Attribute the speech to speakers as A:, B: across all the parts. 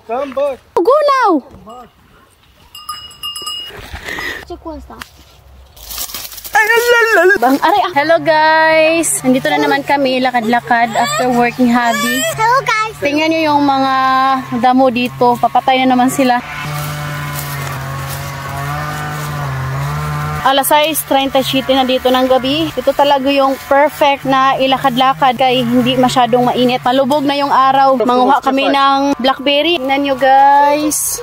A: Come back.
B: Go now. Bang, aray, hello guys! Nandito na naman kami, lakad-lakad after working hobby.
C: Hello guys!
B: Tingnan nyo yung mga damo dito. Papatay na naman sila. Alas 6:37 na dito ng gabi. Ito talaga yung perfect na ilakad-lakad kay hindi masyadong mainit. Malubog na yung araw. Manguha kami ng blackberry. Tingnan nyo guys.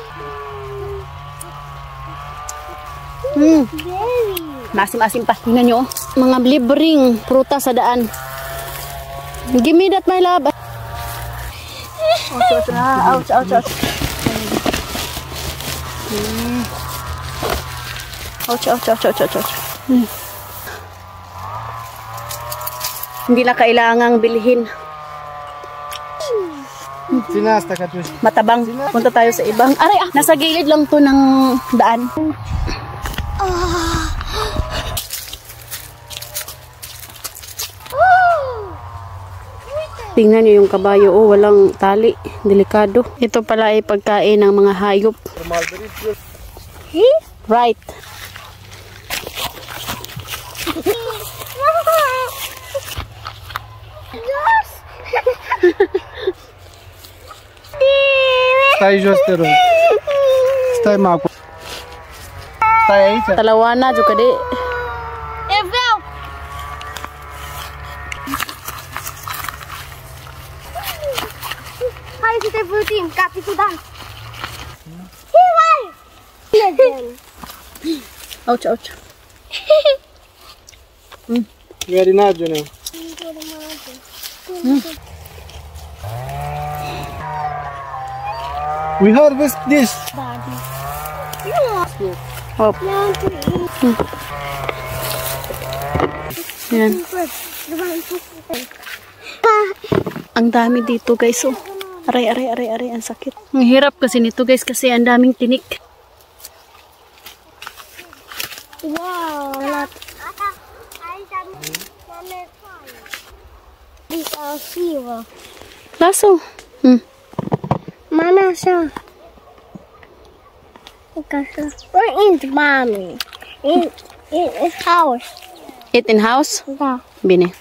B: Masim-asim pa. Tingnan nyo. Mga libreng prutas sa daan. Give me that, my love. Ouch, ouch, ouch. Ouch, ouch, ouch, ouch, ouch, ouch. Hindi na kailangang bilhin.
A: Sinasta ka, Tush.
B: Matabang. Punta tayo sa ibang. Aray, nasa gilid lang to ng daan. Tingnan niyo yung kabayo, oh, walang tali, delikado. Ito pala ay pagkain ng mga hayop. Right.
A: Stai jos, te rog. Stai, Marco. Stai aici.
B: Talawana, juga de.
C: Eu vreau! Hai să te vârtim, capitul Dan! Hai!
B: Ouch, ouch.
A: Very nice, Junior. We harvest this.
B: Hop. Yan. Ang dami dito guys, oh. Aray, aray, aray, aray, ang sakit. Ang hirap kasi nito guys kasi ang daming tinik.
C: Wow! This is fever.
B: Laso.
C: Mana siya? We're in the mommy. In his house.
B: Eat in house?
C: Yeah.
B: Bine.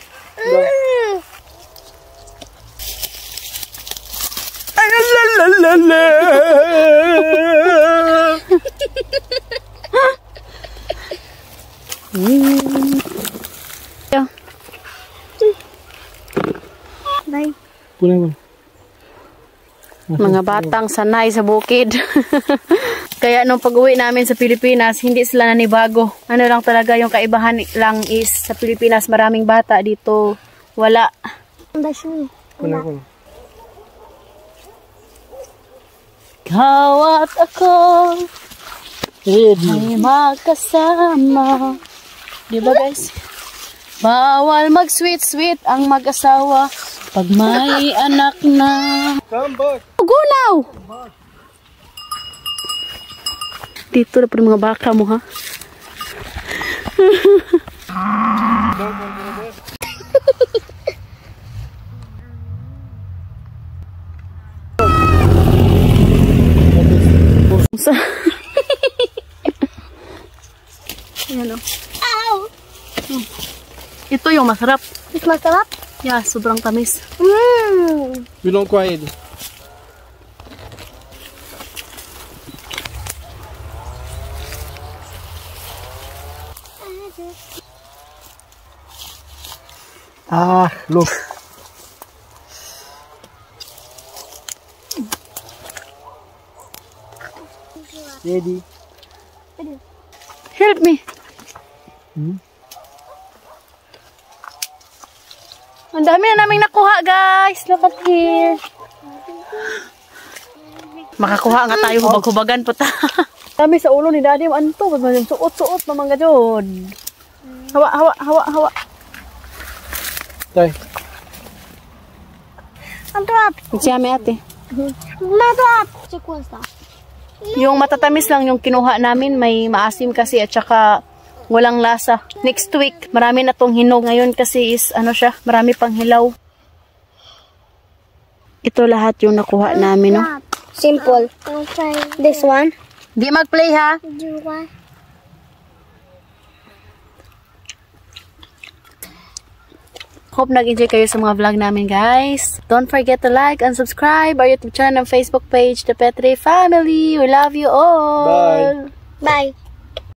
C: Bye.
A: Pune mo.
B: Mga batang sanay sa bukid. Kaya nung pag-uwi namin sa Pilipinas, hindi sila nanibago. Ano lang talaga yung kaibahan lang is sa Pilipinas maraming bata, dito wala.
A: Pune mo.
B: Ikaw at ako ay magkasama. Diba guys? Bawal mag-sweet-sweet ang mag-asawa pag may anak na.
A: Come back.
B: Go now! Dito na po mga baka mo, ha? Ayan, oh.
C: Ow!
B: Ito yung masarap.
C: Mas masarap?
B: Yeah, sobrang tamis.
A: Bilong ko ele. Ah, look. Ready?
B: Help me. Ang dami na naming nakuha, guys. Look at here. Makakuha nga tayo, hubag-hubagan po ta. Dami sa ulo ni Daddy. Ano to? Suot-suot na mga dyan. Hawa, hawa, hawa, hawa.
A: Tay.
C: Ang trap!
B: Siyame ate.
C: Matrap! Check ko sa.
B: Yung matatamis lang yung kinuha namin. May maasim kasi at saka walang lasa. Next week, marami na tong hinog. Ngayon kasi is, ano siya, marami pang hilaw. Ito lahat yung nakuha namin, no?
C: Simple. This one.
B: Di mag-play ha. Hope nag-enjoy kayo sa mga vlog namin, guys. Don't forget to like and subscribe our YouTube channel and Facebook page, The Petri Family. We love you all.
A: Bye.
C: Bye.